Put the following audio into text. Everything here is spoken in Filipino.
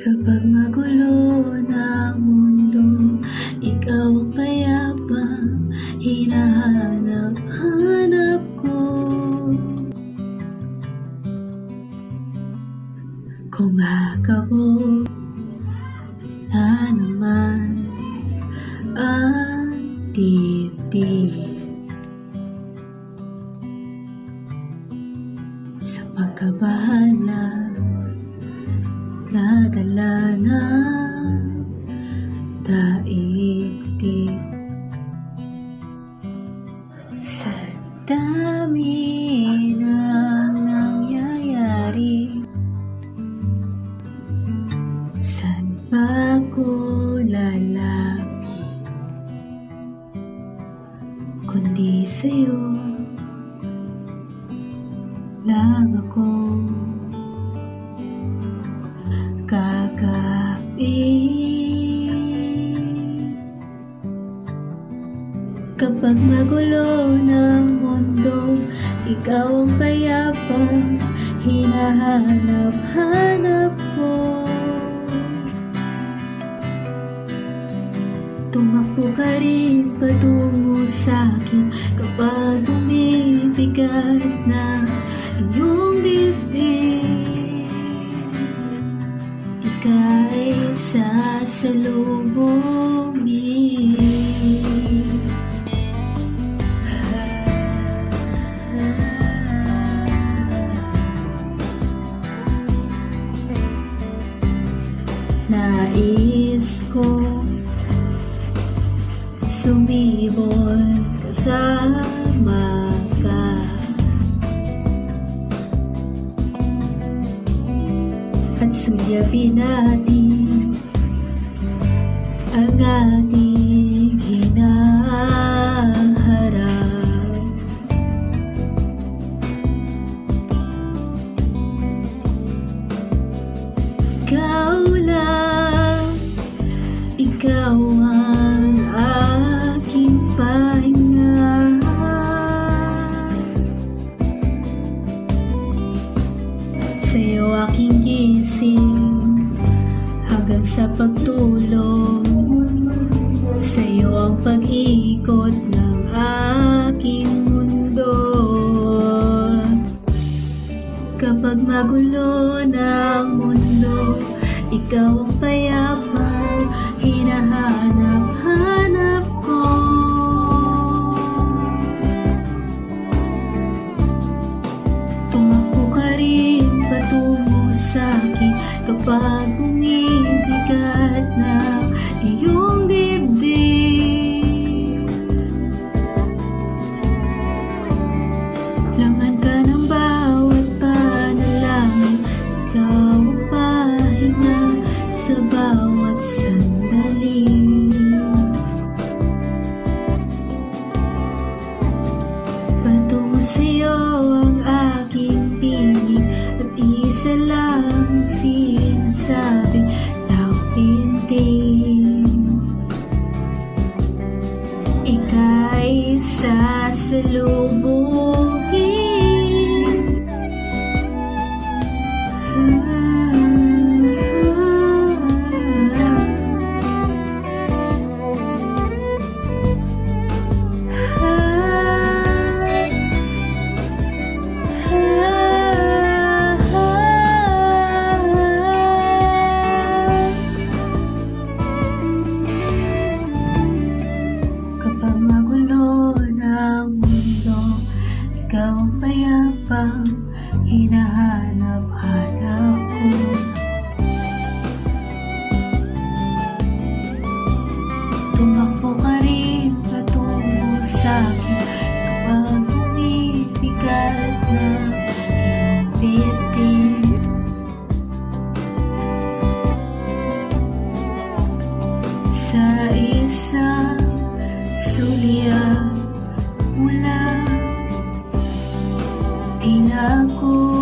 Kapag magulo na ang mundo, ikaw ang payapang hinahanap-hanap ko. Kumakabog na naman ang dibdib sa pagkabahala, nadala ng daigdig. Sa dami ng nangyayari, saan ba ko lalapit kundi sa'yo lang ako kakapit. Kapag magulo ng mundo, ikaw ang payapang hinahanap-hanap ko. Tumakbo ka rin patungo sa'kin kapag bumibigat na iyong dibdib. Ika'y sasalubungin. Nais ko sumibol kasama ka, at sulyapin natin ang ating hinaharap. Ikaw lang, ikaw ang aking pahinga. Sa'yo aking gising hanggang sa pagtulog. Sa'yo ang pag-ikot ng aking mundo. Kapag magulo ng mundo, ikaw ang payapang hinahanap-hanap ko. Tumakbo ka rin patungo sa'kin kapag bumibigat na iyong dibdib. Laman ka ng bawat panalangin, ikaw ang pahinga sa bawat sandali. Patungo sa'yo ang aking tingin, at isa lang sinasabi, lapintin. Ika'y sasalubungin. Kapag magulo ng mundo, ikaw ang payapang hinahanap-hanap ko. Tumakbo ka rin patungo sa'kin kapag bumibigat na iyong dibdib. Sa isang sulyap mo lang, tila ko